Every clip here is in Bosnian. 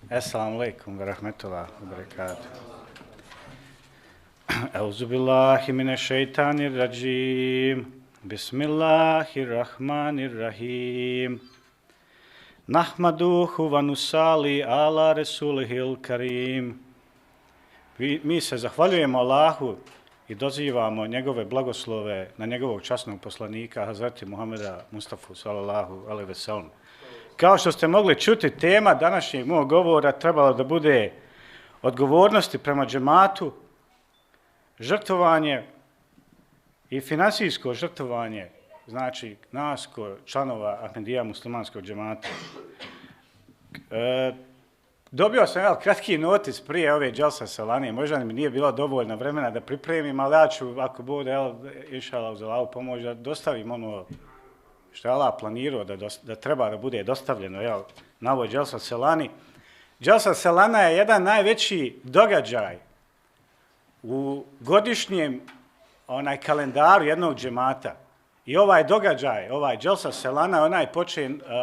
Assalamu alaikum wa rahmatullahi wa barakatuh. Auzu billahi minash shaitanir rajim. Bismillahir rahmanir rahim. Nahmaduhu wa nusali ala rasulihil karim. Mi se zahvaljujemo Allahu i dozivamo njegove blagoslove na njegovog časnog poslanika Hazreti Muhameda Mustafa sallallahu alejhi ve sellem. Kao što ste mogli čuti, tema današnjeg mog govora trebala da bude odgovornosti prema džematu, žrtvovanje i finansijsko žrtvovanje, znači nas članova Ahmedija muslimanskog džemata. Dobio sam kratki notis prije ove dželsa salane, možda mi nije bilo dovoljno vremena da pripremim, ali ja ću, ako bude, inšallah uz Allahu pomoć, da dostavim ono što je Allah planirao da treba da bude dostavljeno na ovoj dželsa salani. Dželsa salana je jedan najveći događaj u godišnjem kalendaru jednog džemata. I ovaj događaj, ovaj dželsa salana,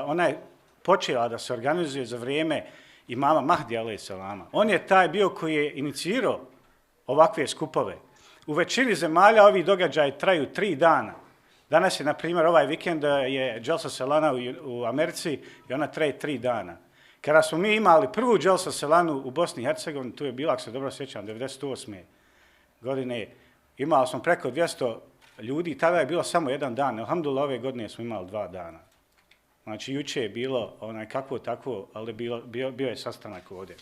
ona je počela da se organizuje za vrijeme imama Mahdi alejhi selama. On je taj bio koji je inicirao ovakve skupove. U većini zemalja ovi događaji traju 3 dana. Danas je, na primjer, ovaj vikend je dželsa salana u Americi i ona traje 3 dana. Kada smo mi imali prvu dželsa salanu u Bosni i Hercegovini, tu je bila, ako se dobro sjećam, 98. godine, imali smo preko 200 ljudi, tada je bilo samo 1 dan. Alhamdulillah, ove godine smo imali 2 dana. Znači, juče je bilo kakvo takvo, ali bio je sastanak ovdje.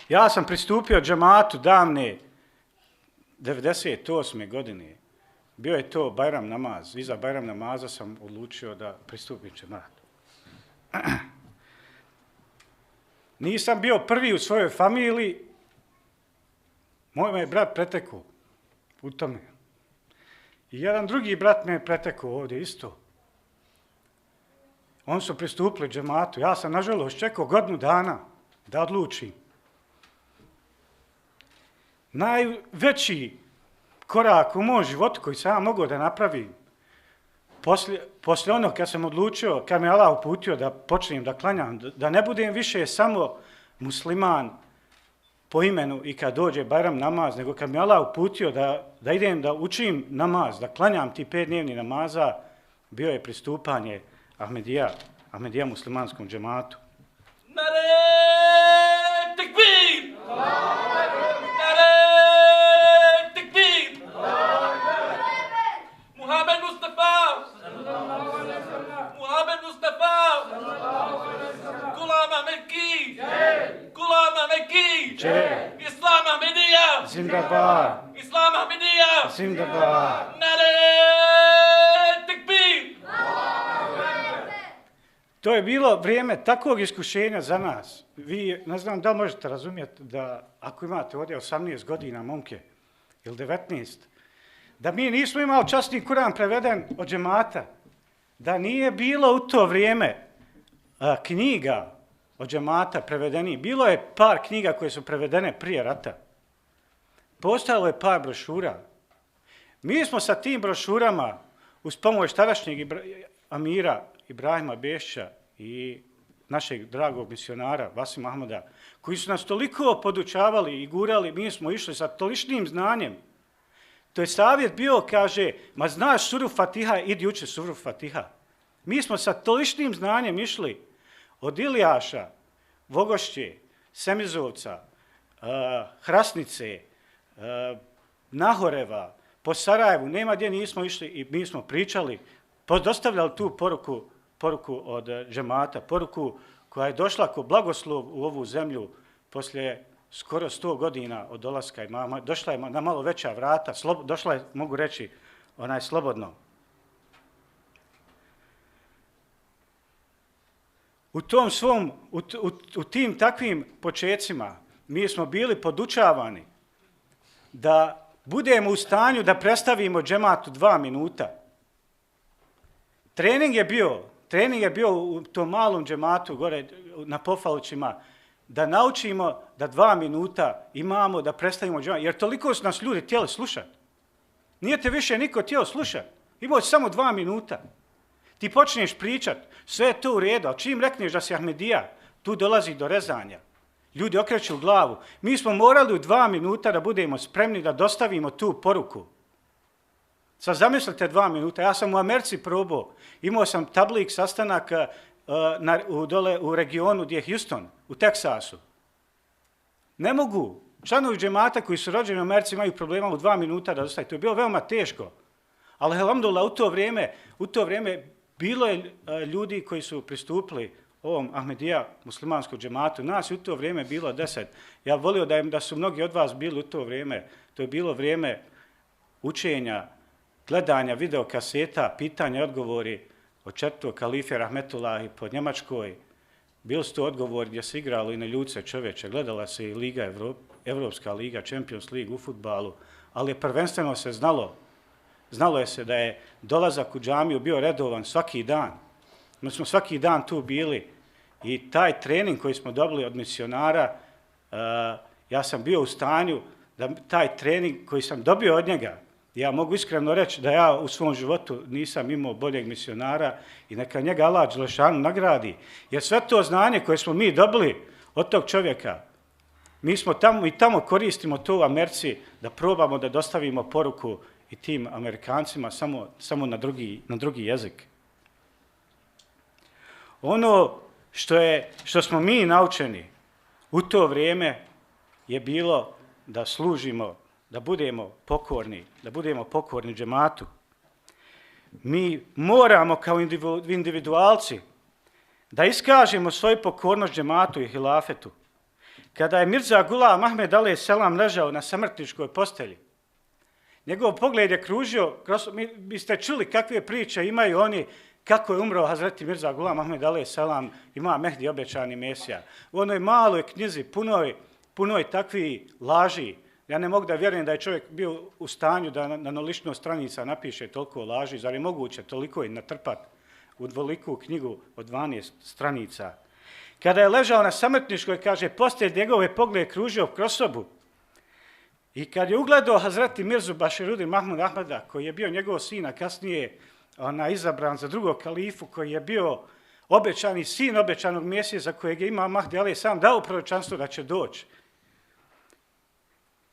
Ja sam pristupio džematu davne 98. godine. Bio je to Bajram namaz. Iza Bajram namaza sam odlučio da pristupim džematu. Nisam bio prvi u svojoj familiji. Moj me je brat pretekao u tome. I jedan drugi brat me je pretekao ovdje isto. Oni su pristupili džematu. Ja sam, nažalost, čekao 1 godinu dana da odlučim. Najveći korak u mom životu koji sam ja mogao da napravim, poslije onog kad sam odlučio, kad me Allah uputio da počnem da klanjam, da ne budem više samo musliman po imenu i kad dođe Bajram namaz, nego kad me Allah uputio da idem da učim namaz, da klanjam ti 5 dnevni namaza, bio je pristupanje Ahmedija muslimanskom džematu. Nare tekbir! Nare tekbir! Muhammed Mustafa! Muhammed Mustafa! Gulam Ahmedki! Gulam Ahmedki! Islam Ahmedija! Zindabad! Islam Ahmedija! Zindabad! Nare tekbir! To je bilo vrijeme takvog iskušenja za nas. Vi, ne znam da li možete razumjeti da ako imate ovdje 18 godina, momke, ili 19, da mi nismo imali časni Kuran preveden od džemata, da nije bilo u to vrijeme knjiga od džemata prevedeni. Bilo je par knjiga koje su prevedene prije rata. Postojalo je par brošura. Mi smo sa tim brošurama, uz pomoć tadašnjeg amira Ibrahima Bešća i našeg dragog misionara Vasima Ahmada, koji su nas toliko podučavali i gurali, mi smo išli sa toličnim znanjem. To je savjet bio, kaže, ma znaš suru Fatiha, idi uči suru Fatiha. Mi smo sa toličnim znanjem išli od Ilijaša, Vogošće, Semizovca, Hrasnice, Nahoreva, po Sarajevu, nema gdje nismo išli i mi smo pričali, dostavljali tu poruku od džemata, poruku koja je došla kao blagoslov u ovu zemlju poslije skoro 100 godina od dolaska imama. Došla je na malo veća vrata, došla je, mogu reći, slobodno. U tim takvim počecima mi smo bili podučavani da budemo u stanju da predstavimo džematu 2 minuta. Trening je bio u tom malom džematu gore na Pofalićima, da naučimo da 2 minuta imamo da predstavimo džematu, jer toliko su nas ljudi htjeli slušati. Nije te više niko htio slušati, imao si samo 2 minuta. Ti počneš pričat, sve je to u redu, ali čim rekneš da si Ahmedija, Tu dolazi do rezanja. Ljudi okreću glavu. Mi smo morali u 2 minuta da budemo spremni da dostavimo tu poruku. Sad zamislite 2 minuta. Ja sam u Americi probao. Imao sam tablik sastanaka dole u regionu gdje je Houston, u Teksasu. Ne mogu. Članovi džemata koji su rođeni u Americi imaju problema u 2 minuta da dostaju. To je bilo veoma teško. Ali alhamdulillah, u to vrijeme bilo je ljudi koji su pristupili ovom Ahmedija muslimanskom džematu. Nas je u to vrijeme bilo 10. Ja volio da su mnogi od vas bili u to vrijeme. To je bilo vrijeme učenja, gledanja videokaseta, pitanja i odgovori od četvrtog kalife Rahmetullahi po Njemačkoj. Bili su to odgovori gdje se igralo i na ljudce čoveče. Gledala se i Liga Evropska liga, Champions League u fudbalu, ali prvenstveno se znalo je se da je dolazak u džamiju bio redovan svaki dan. Mi smo svaki dan tu bili i taj trening koji smo dobili od misionara, ja sam bio u stanju da taj trening koji sam dobio od njega, ja mogu iskreno reći da ja u svom životu nisam imao boljeg misionara i neka njega Allah dželešanu nagradi. Jer sve to znanje koje smo mi dobili od tog čovjeka, mi smo tamo koristimo to u Americi da probamo da dostavimo poruku i tim Amerikancima samo na drugi jezik. Ono što smo mi naučeni u to vrijeme je bilo da služimo, da budemo pokorni džematu. Mi moramo kao individualci da iskažemo svoju pokornost džematu i hilafetu. Kada je Mirza Gulam Ahmed a.s. ležao na samrtničkoj postelji, njegov pogled je kružio, vi ste čuli kakve priče imaju oni, kako je umro Hazreti Mirza Gulam Ahmed a.s. ima Mehdi obećani Mesija. U onoj maloj knjizi, punoj takvi laži. Ja ne mogu da vjerujem da je čovjek bio u stanju da na nolično stranica napiše toliko laži, zar je moguće toliko i natrpati u dvoliku knjigu od 12 stranica. Kada je ležao na samrtničkoj, kaže, poslije njegove pogled kružio kroz sobu. I kad je ugledao Hazreti Mirzu Baširudin Mahmud Ahmeda, koji je bio njegov sin, a kasnije izabran za drugog kalifu, koji je bio obećani sin obećanog Mesije, za kojeg je Imam Mahdi a.s. dao proročanstvo da će doći.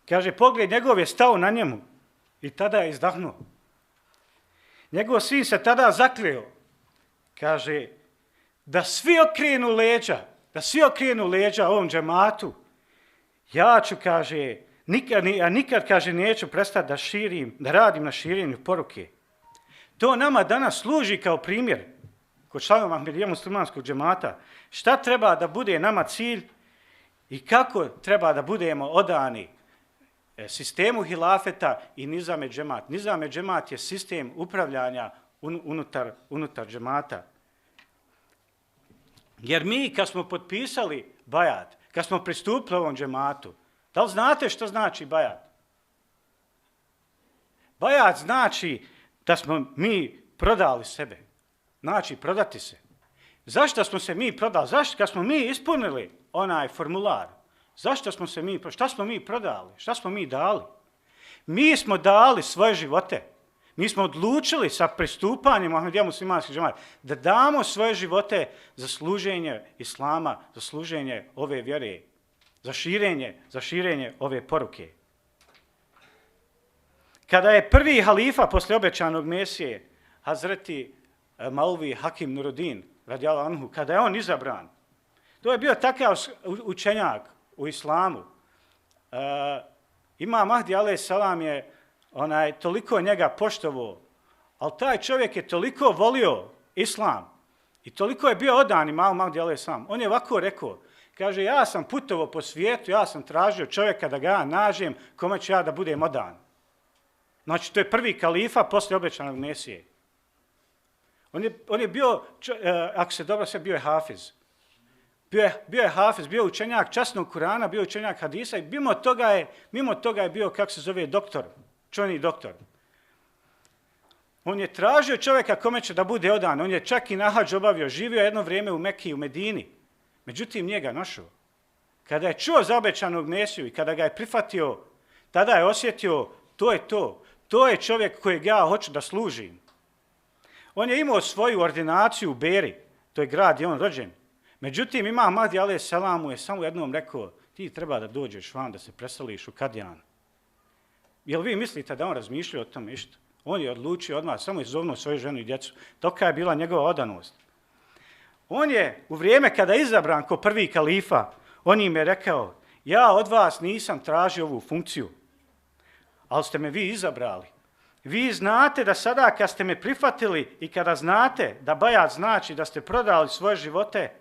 Kaže, pogled njegov je stao na njemu i tada je izdahnuo. Njegov sin se tada zakljeo. Kaže, da svi okrenu leđa ovom džematu, ja ću, kaže, nikad, kaže, neću prestati da radim na širenju poruke. To nama danas služi kao primjer kod članova Ahmedija muslimanskog džemata. Šta treba da bude nama cilj i kako treba da budemo odani sistemu hilafeta i nizame džemat. Nizame džemat je sistem upravljanja unutar džemata. Jer mi kad smo potpisali bajat, kad smo pristupili ovom džematu, da li znate što znači bajat? Bajat znači da smo mi prodali sebe. Znači prodati se. Zašto smo se mi prodali? Zašto kad smo mi ispunili onaj formular? Šta smo mi prodali? Šta smo mi dali? Mi smo dali svoje živote. Mi smo odlučili sa pristupanjem Ahmedija muslimanskih džemata da damo svoje živote za služenje islama, za služenje ove vjere, za širenje ove poruke. Kada je prvi halifa poslije obećanog Mesije, Hazreti Maulvi Hakim Nuruddin, radijallahu anhu, kada je on izabran, to je bio takav učenjak u islamu. Imam Mahdi a.s. je toliko njega poštovao, ali taj čovjek je toliko volio islam i toliko je bio odan Imam Mahdi a.s. On je ovako rekao, kaže, ja sam putovao po svijetu, ja sam tražio čovjeka da ga ja nađem, kome ću ja da budem odan. Znači, to je prvi kalifa poslije obećanog Mesije. On je bio, ako se dobro sve, bio je hafiz. Bio je hafiz, bio učenjak časnog Kurana, bio učenjak hadisa i mimo toga je bio, kako se zove, doktor, čovjek doktor. On je tražio čovjeka kome će da bude odan. On je čak i na hadž obavio, živio jedno vrijeme u Mekiji, u Medini. Međutim, nije ga našao. Kada je čuo za obećanog Mesiju i kada ga je prihvatio, tada je osjetio, to je to. To je čovjek kojeg ja hoću da služim. On je imao svoju ordinaciju u Beri, to je grad gdje on rođen. Međutim, Imam Mahdi alejhi selam mu je samo jednom rekao, ti treba da dođeš van, da se preseliš u Kadijan. Jel vi mislite da on razmišlja o tome išta? On je odlučio odmah, samo je zovnuo svoju ženu i djecu. Toka je bila njegova odanost. On je u vrijeme kada je izabran kao prvi kalifa, on im je rekao, ja od vas nisam tražio ovu funkciju, ali ste me vi izabrali. Vi znate da sada kad ste me prihvatili i kada znate da bajat znači da ste prodali svoje živote,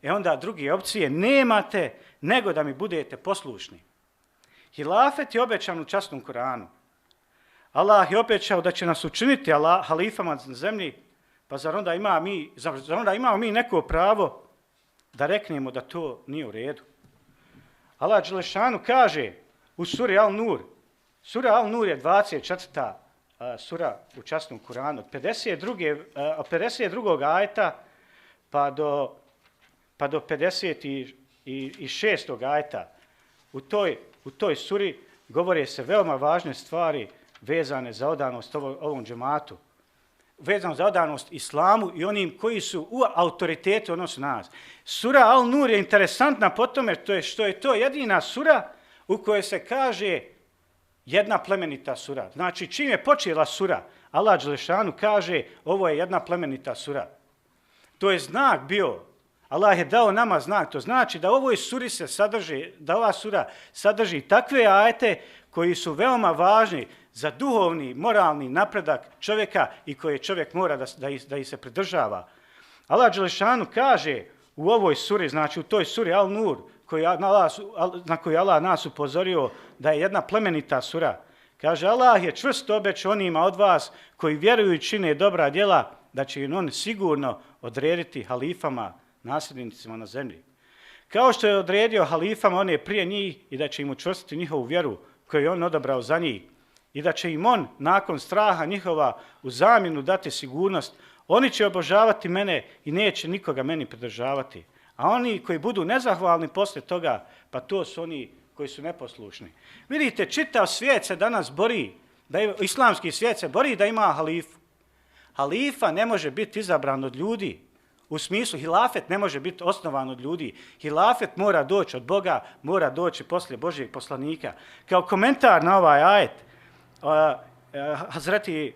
onda druge opcije nemate nego da mi budete poslušni. Hilafet je obećan u časnom Kuranu. Allah je obećao da će nas učiniti halifama na zemlji, pa zar onda imamo mi neko pravo da reknemo da to nije u redu? Allah dželešanu kaže u suri Al-Nur, sura Al-Nur je 24. Sura u časnom Kuranu, od 52. ajeta pa do 56. ajeta. U toj suri govore se veoma važne stvari vezane za odanost ovom džematu, vezano za odanost islamu i onim koji su u autoritetu odnosu nas. Sura Al-Nur je interesantna po tome što je to jedina sura u kojoj se kaže jedna plemenita sura. Znači, čim je počela sura, Allah dželešanu kaže ovo je jedna plemenita sura. To je znak bio. Allah je dao nama znak. To znači da u ovoj suri da ova sura sadrži takve ajete koji su veoma važni za duhovni, moralni napredak čovjeka i koje čovjek mora da ih se pridržava. Allah dželešanu kaže u ovoj suri, znači u toj suri Al-Nur, na koju Allah nas upozorio da je jedna plemenita sura. Kaže, Allah je čvrsto obećao onima od vas koji vjeruju i čine dobra djela, da će im on sigurno odrediti halifama, nasljednicima na zemlji. Kao što je odredio halifama one prije njih i da će im učvrstiti njihovu vjeru koju je on odabrao za njih i da će im on nakon straha njihova u zamjenu dati sigurnost, oni će obožavati mene i neće nikoga meni pridržavati. A oni koji budu nezahvalni posle toga, pa to su oni koji su neposlušni. Vidite, čitav svijet se danas bori, islamski svijet se bori da ima halifu. Halifa ne može biti izabran od ljudi. U smislu, hilafet ne može biti osnovan od ljudi. Hilafet mora doći od Boga, mora doći poslije Božjeg poslanika. Kao komentar na ovaj ajet, Hazreti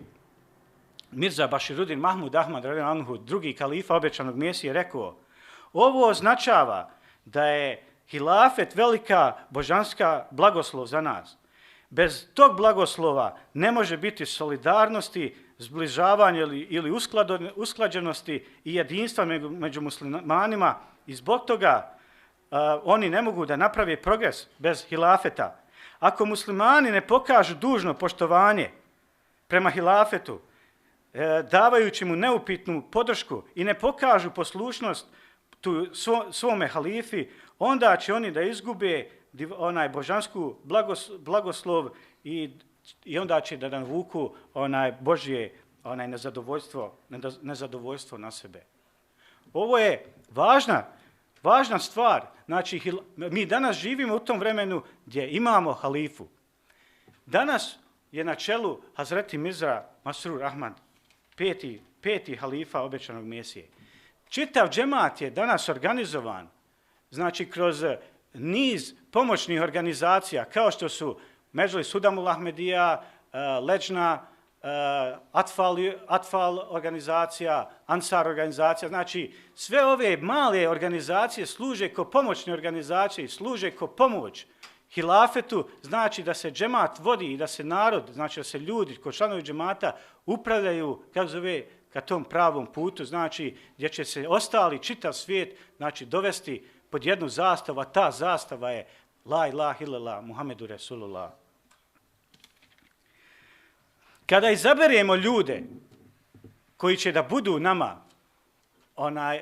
Mirza Baširuddin Mahmud Ahmad, drugi kalifa obećanog Mesije, rekao, ovo označava da je hilafet velika božanska blagoslov za nas. Bez tog blagoslova ne može biti solidarnosti, zbližavanja ili usklađenosti i jedinstva među muslimanima i zbog toga oni ne mogu da naprave progres bez hilafeta. Ako muslimani ne pokažu dužno poštovanje prema hilafetu, davajući mu neupitnu podršku i ne pokažu poslušnost svome halifi, onda će oni da izgube onaj božansku blagoslov i onda će da navuku Božje nezadovoljstvo na sebe. Ovo je važna stvar. Znači, mi danas živimo u tom vremenu gdje imamo halifu. Danas je na čelu Hazreti Mirza Masrur Ahmad, peti halifa obećanog Mesije. Čitav džemat je danas organizovan, znači kroz niz pomoćnih organizacija, kao što su Medžlis Hudamul Ahmedija, Leđna, Atfal organizacija, Ansar organizacija, znači sve ove male organizacije služe kao pomoćne organizacije i služe kao pomoć hilafetu, znači da se džemat vodi i da se narod, znači da se ljudi kao članovi džemata upravljaju, ka tom pravom putu, znači gdje će se ostali čitav svijet, znači dovesti pod jednu zastavu, a ta zastava je La ilaha illallah Muhammedu Rasulullah. Kada izaberemo ljude koji će da budu nama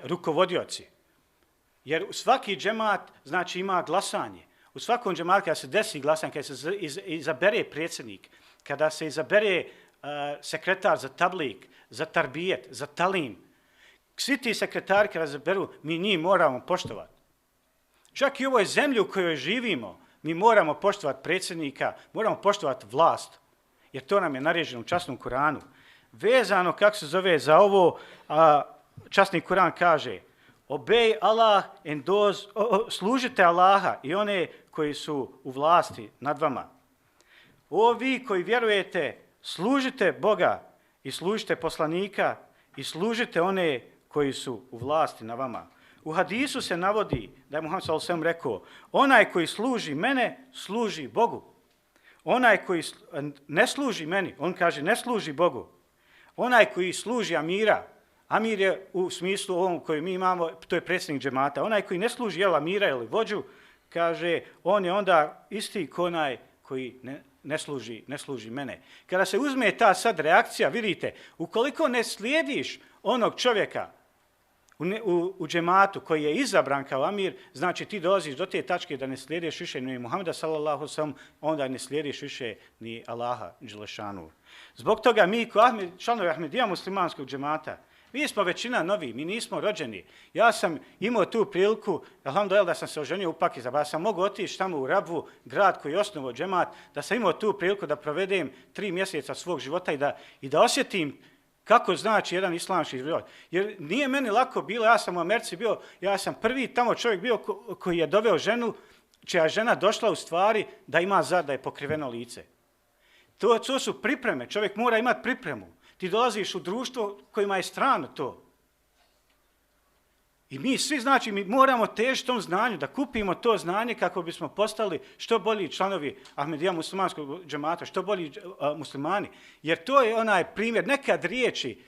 rukovodioci, jer svaki džemat znači ima glasanje. U svakom džematu kada se desi glasanje, kada se izabere predsjednik, kada se izabere sekretar za tablik, za tarbijet, za talim, svi ti sekretari kada izaberu, mi njih moramo poštovati. Čak i u ovoj zemlji u kojoj živimo, mi moramo poštovati predsjednika, moramo poštovati vlast, jer to nam je naređeno u časnom Kuranu. Vezano, kako se zove, za ovo, časni Kuran kaže, obey Allah and those, služite Allaha i one koji su u vlasti nad vama. O vi koji vjerujete, služite Boga i služite poslanika i služite one koji su u vlasti na vama. U hadisu se navodi da je Muhammed sallallahu alejhi ve sellem rekao: onaj koji služi mene, služi Bogu. Onaj koji ne služi meni, on kaže ne služi Bogu. Onaj koji služi amira, amir je u smislu ovom koji mi imamo, to je predsjednik džemata. Onaj koji ne služi amira ili vođu, kaže on je onda isti ko onaj koji ne služi mene. Kada se uzme ta sad reakcija, vidite, ukoliko ne slijediš onog čovjeka u džematu koji je izabran kao amir, znači ti dolaziš do te tačke da ne slijediš više ni Muhameda sallallahu alejhi ve sellem, onda ne slijediš više ni Allaha dželešanu. Zbog toga mi kao članovi Ahmedija muslimanskog džemata, mi smo većina novi, mi nismo rođeni. Ja sam imao tu priliku, alhamdulillah, da sam se oženio u Pakistanu, ja sam mogao otići tamo u Rabvu, grad koji je osnovao džemat, da sam imao tu priliku da provedem 3 mjeseca svog života i da osjetim kako znači jedan islamski život. Jer nije meni lako bilo, ja sam u Americi bio, ja sam prvi tamo čovjek bio koji je doveo ženu, čija žena došla u stvari da ima da je pokriveno lice. To su pripreme, čovjek mora imati pripremu. Ti dolaziš u društvo kojima je strano to. I mi svi, znači, mi moramo težiti tom znanju, da kupimo to znanje kako bismo postali što bolji članovi Ahmedija muslimanskog džemata, što bolji muslimani. Jer to je onaj primjer. Nekad riječi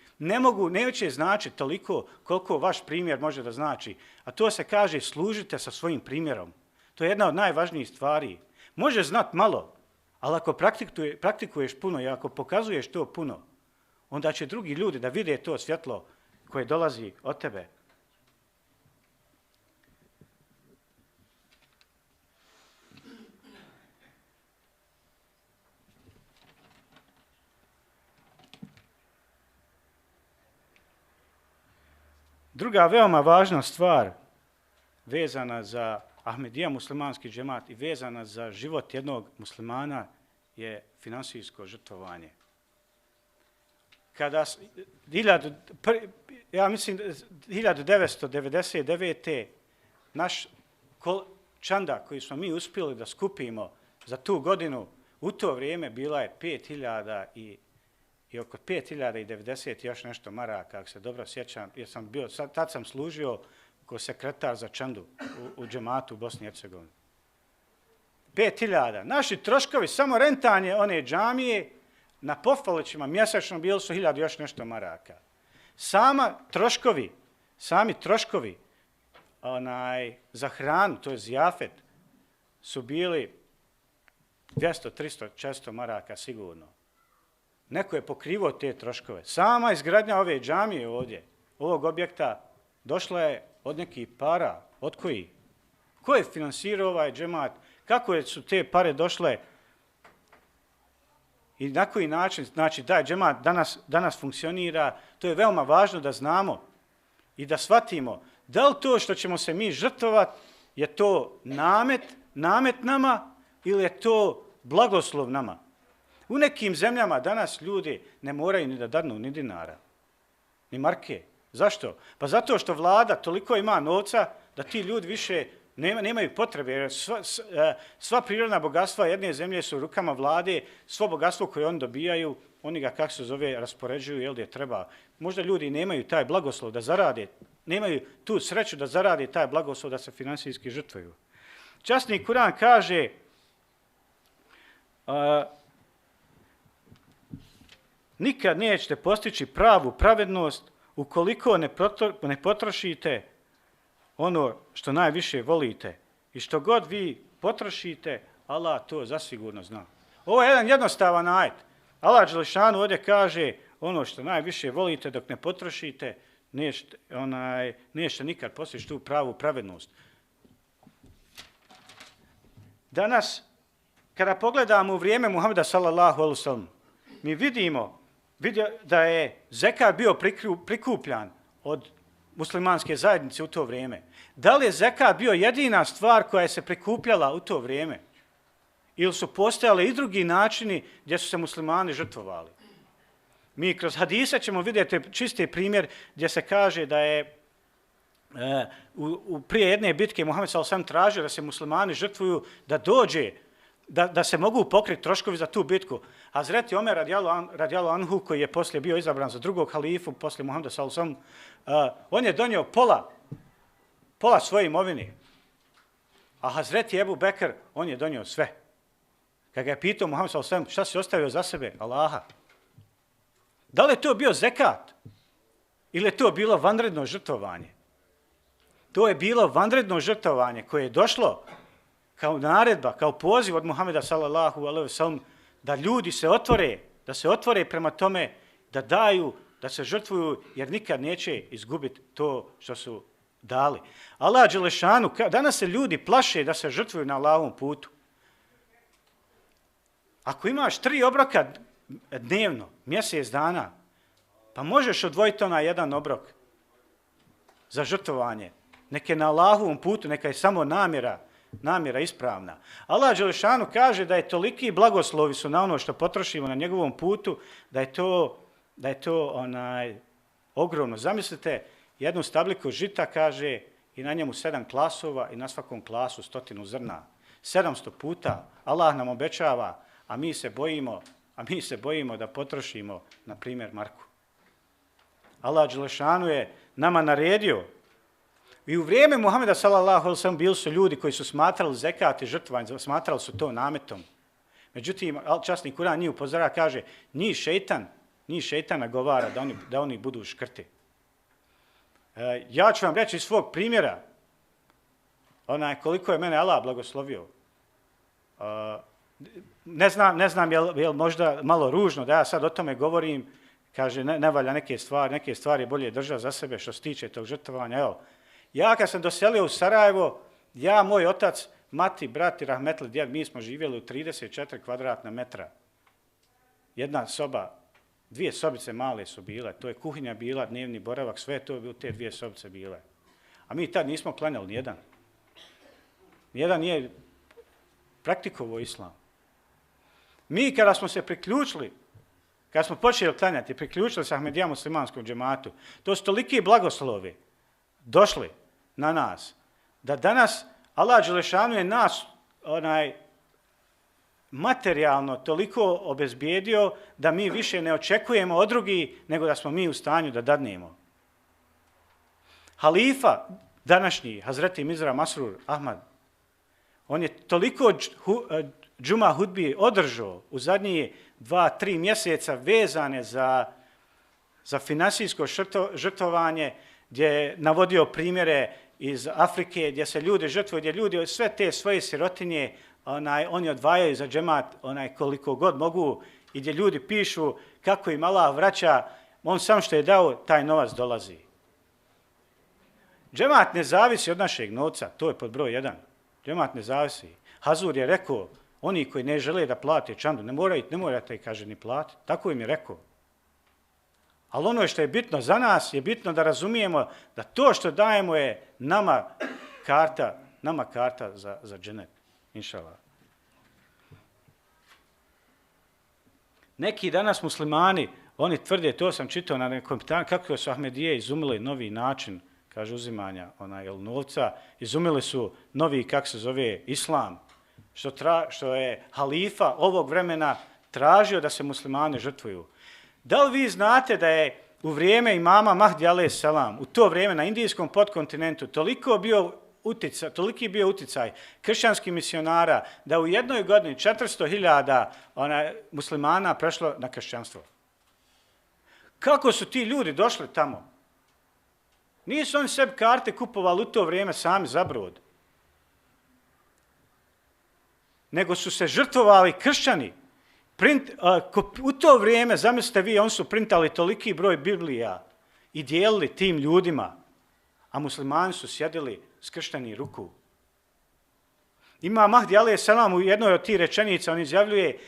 neće značiti toliko koliko vaš primjer može da znači. A to se kaže služite sa svojim primjerom. To je jedna od najvažnijih stvari. Možeš znati malo, ali ako praktikuješ puno i ako pokazuješ to puno, onda će drugi ljudi da vide to svjetlo koje dolazi od tebe. Druga veoma važna stvar vezana za Ahmedija muslimanski džemat i vezana za život jednog muslimana je finansijsko žrtvovanje. Kada, ja mislim 1999. naš čanda koji smo mi uspjeli da skupimo za tu godinu, u to vrijeme bila je 5.000 i oko 5.090 još nešto maraka, ako se dobro sjećam, jer sam bio, tad sam služio kao sekretar za čandu u džematu u Bosni i Hercegovini. 5.000. Naši troškovi, samo rentanje one džamije, na Pofalićima mjesečno bili su 1.000 još nešto maraka. Sami troškovi za hranu, to je zjafet, su bili 200, 300, 400 maraka sigurno. Neko je pokrivao te troškove. Sama izgradnja ove džamije ovdje, ovog objekta, došla je od nekih para. Od koji? Ko je finansirao ovaj džemat? Kako su te pare došle? I na koji način, znači, taj džemat danas funkcionira? To je veoma važno da znamo i da shvatimo. Da li to što ćemo se mi žrtvovati je to namet nama ili je to blagoslov nama? U nekim zemljama danas ljudi ne moraju ni da dadnu ni dinara, ni marke. Zašto? Pa zato što vlada toliko ima novca da ti ljudi više nemaju potrebe. Jer sva prirodna bogatstva jedne zemlje su u rukama vlade, svo bogatstvo koje oni dobijaju, oni ga, kako se zove, raspoređuju jel gdje treba. Možda ljudi nemaju taj blagoslov da zarade, nemaju tu sreću da zarade taj blagoslov da se finansijski žrtvuju. Časni Kuran kaže nikad nećete postići pravu pravednost ukoliko ne potrošite ono što najviše volite. I što god vi potrošite, Allah to zasigurno zna. Ovo je jedan jednostavan ajet. Allah dželešanu ovdje kaže ono što najviše volite dok ne potrošite, nećete nikad postići tu pravu pravednost. Danas, kada pogledamo u vrijeme Muhameda sallallahu alejhi ve sellem, mi vidimo da je zekat bio prikupljan od muslimanske zajednice u to vrijeme. Da li je zekat bio jedina stvar koja je se prikupljala u to vrijeme? Ili su postojali i drugi načini gdje su se muslimani žrtvovali? Mi kroz hadise ćemo vidjeti čisti primjer gdje se kaže da je prije jedne bitke Muhammed s.a.v. tražio da se muslimani žrtvuju, da dođe, da se mogu pokriti troškovi za tu bitku. Hazreti Omer radijallahu anhu, koji je poslije bio izabran za drugog halifu, poslije Muhammeda s.a.v. On je donio pola svoje imovine. A Hazreti Ebu Bekr, on je donio sve. Kad ga je pitao Muhammed s.a.v. šta si ostavio za sebe? Allaha. Da li je to bio zekat? Ili je to bilo vanredno žrtvovanje? To je bilo vanredno žrtvovanje koje je došlo kao naredba, kao poziv od Muhameda sallallahu alejhi ve sellem da ljudi se otvore prema tome, da daju, da se žrtvuju, jer nikad neće izgubiti to što su dali. Allah dželešanu, danas se ljudi plaše da se žrtvuju na Allahovom putu. Ako imaš 3 obroka dnevno, mjesec dana, pa možeš odvojiti onaj jedan obrok za žrtvovanje. Neka je na Allahovom putu, neka je samo namjera ispravna. Allah dželešanu kaže da je toliki blagoslovi su na ono što potrošimo na njegovom putu, da je to ogromno. Zamislite, jednu stabliku žita, kaže, i na njemu 7 klasova i na svakom klasu 100 zrna. 700 puta Allah nam obećava, a mi se bojimo da potrošimo, na primjer, marku. Allah dželešanu je nama naredio. I u vrijeme Muhameda sallallahu alejhi ve sellem bili su ljudi koji su smatrali zekat i žrtvovanje, smatrali su to nametom. Međutim, časni Kur'an njih upozorava, kaže, njih šejtan nagovara da oni budu škrti. Ja ću vam reći iz svog primjera, koliko je mene Allah blagoslovio. Ne znam je li možda malo ružno da ja sad o tome govorim, kaže, ne valja neke stvari bolje držati za sebe što se tiče tog žrtvovanja. Evo, ja kad sam doselio u Sarajevo, ja, moj otac, mati, brat i rahmetli djed, mi smo živjeli u 34 kvadratna metra. Jedna soba, 2 sobice male su bile, to je kuhinja bila, dnevni boravak, sve to je te 2 sobice bile. A mi tad nismo klanjali nijedan. Nijedan nije praktikovao islam. Mi kada smo se priključili, kada smo počeli klanjati, priključili se Ahmedija muslimanskom džematu, to su toliki blagoslovi došli na nas, da danas Allah dželešanu je nas materijalno toliko obezbijedio da mi više ne očekujemo od drugih nego da smo mi u stanju da dadnemo. Halifa današnji, Hazreti Mizra Masrur Ahmad, on je toliko džuma hudbi održao u zadnjih 2-3 mjeseca vezane za finansijsko žrtvovanje, gdje je navodio primjere iz Afrike, gdje se ljudi žrtvuju, gdje ljudi sve te svoje sirotinje oni odvajaju za džemat koliko god mogu i gdje ljudi pišu kako im Allah vraća, on sam što je dao, taj novac dolazi. Džemat ne zavisi od našeg novca, to je pod broj 1. Džemat ne zavisi. Hazur je rekao, oni koji ne žele da plate čandu, ne morate, kaže, ni platiti. Tako im je rekao. Ali ono što je bitno za nas, je bitno da razumijemo da to što dajemo je nama karta za dženet, inšallah. Neki danas muslimani, oni tvrde, to sam čitao na nekom pitanju, kako su Ahmedije izumili novi način, kaže, uzimanja novca, izumili su novi, kako se zove, islam, što je halifa ovog vremena tražio da se muslimani žrtvuju. Da li vi znate da je u vrijeme imama Mahdi a.s. u to vrijeme na indijskom podkontinentu toliki bio uticaj kršćanskih misionara da u jednoj godini 400.000 muslimana prešlo na kršćanstvo? Kako su ti ljudi došli tamo? Nisu oni sebi karte kupovali u to vrijeme sami za brod, nego su se žrtvovali kršćani. U to vrijeme, zamislite vi, oni su printali toliki broj Biblija i dijelili tim ljudima, a muslimani su sjedili skrštenih ruku. Ima Mahdi a.s. u jednoj od tih rečenica, on izjavljuje,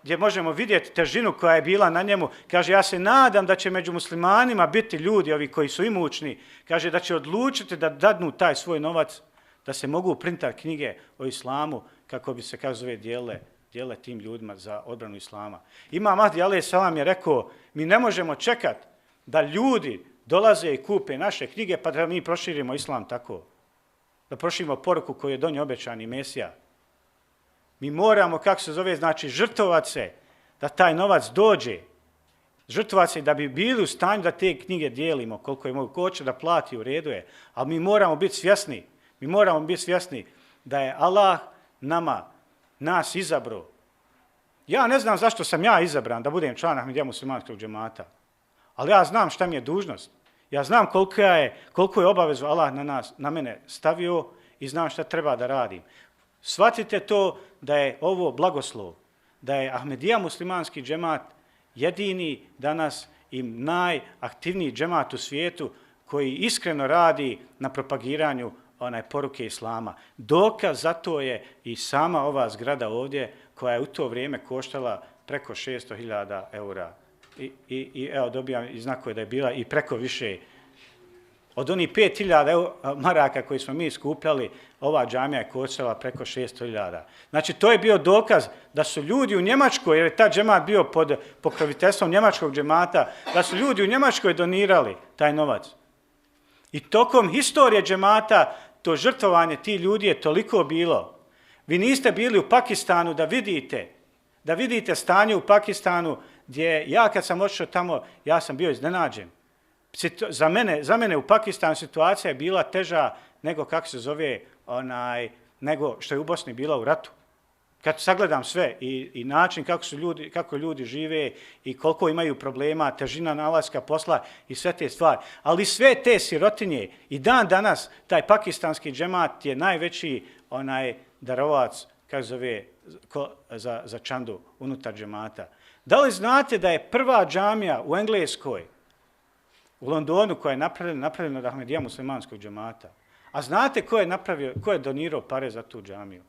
gdje možemo vidjeti težinu koja je bila na njemu, kaže, ja se nadam da će među muslimanima biti ljudi, ovi koji su imućni, kaže, da će odlučiti da dadnu taj svoj novac, da se mogu printati knjige o islamu, kako bi se, kako zove, dijele tim ljudima za odbranu islama. Ima Mahdi a.s. je rekao, mi ne možemo čekati da ljudi dolaze i kupe naše knjige pa da mi proširimo islam tako. Da proširimo poruku koju je donio obećani Mesija. Mi moramo, kako se zove, znači žrtvovati se da taj novac dođe. Žrtvovati se da bi bili u stanju da te knjige dijelimo koliko je mogu. Ko hoće da plati, u redu je. Ali mi moramo biti svjesni. Mi moramo biti svjesni da je Allah nas izabrao. Ja ne znam zašto sam ja izabran da budem član Ahmedija muslimanskog džemata. Ali ja znam šta mi je dužnost. Ja znam koliko je obavezu Allah na mene stavio i znam šta treba da radim. Shvatite to da je ovo blagoslov, da je Ahmedija muslimanski džemat jedini danas i najaktivniji džemat u svijetu koji iskreno radi na propagiranju poruke islama. Dokaz za to je i sama ova zgrada ovdje koja je u to vrijeme koštala preko 600.000 eura. I evo dobijam i znakove da je bila i preko više. Od onih 5.000 maraka koji smo mi skupljali, ova džamija je koštala preko 600.000. Znači to je bio dokaz da su ljudi u Njemačkoj, jer je ta džemat bio pod pokroviteljstvom njemačkog džemata, da su ljudi u Njemačkoj donirali taj novac. I tokom historije džemata to žrtvovanje ti ljudi je toliko bilo. Vi niste bili u Pakistanu da vidite stanje u Pakistanu gdje ja kad sam otišao tamo, ja sam bio iznenađen. Za mene u Pakistanu situacija je bila teža nego kako se zove nego što je u Bosni bila u ratu. Kad sagledam sve i način kako ljudi žive i koliko imaju problema, težina nalaska posla i sve te stvari. Ali sve te sirotinje i dan danas taj pakistanski džemat je najveći darovac kako zove za čandu unutar džemata. Da li znate da je prva džamija u Engleskoj, u Londonu koja je napravljena od Ahmedija muslimanskog džemata? A znate ko je donirao pare za tu džamiju?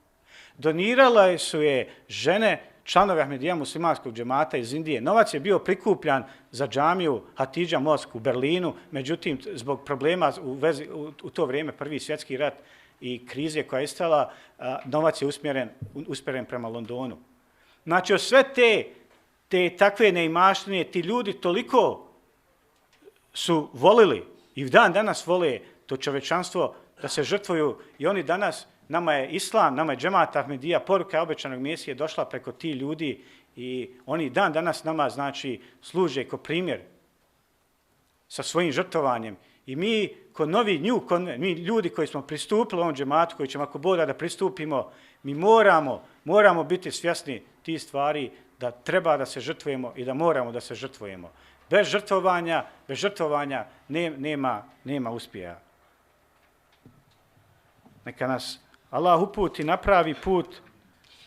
Donirale su je žene, članovi Ahmedija muslimanskog džemata iz Indije. Novac je bio prikupljan za džamiju Hatidža Mosk u Berlinu, međutim, zbog problema u to vrijeme, Prvi svjetski rat i krize koja je stala, novac je usmjeren prema Londonu. Znači, od sve te takve neimaštine, ti ljudi toliko su volili i dan danas vole to čovečanstvo da se žrtvuju i oni danas, nama je islam, nama je džemat Ahmedija, poruka obećanog Mesije došla preko ti ljudi i oni dan danas nama znači služe kao primjer sa svojim žrtvovanjem. I mi mi ljudi koji smo pristupili ovom džematu, koji ćemo ako Bog da pristupimo, mi moramo biti svjesni tih stvari da treba da se žrtvujemo i da moramo da se žrtvujemo. Bez žrtvovanja nema uspjeha. Neka nas Allah uputi na pravi put,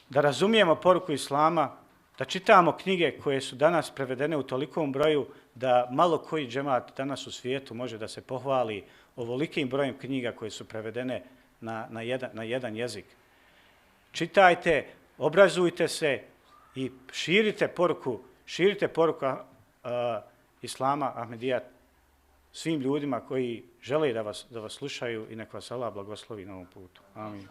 da razumijemo poruku islama, da čitamo knjige koje su danas prevedene u tolikom broju da malo koji džemat danas u svijetu može da se pohvali ovolikim brojem knjiga koje su prevedene na jedan jezik. Čitajte, obrazujte se i širite poruku islama, Ahmedija, svim ljudima koji žele da vas slušaju i nek vas Allah blagoslovi na ovom putu. Amin.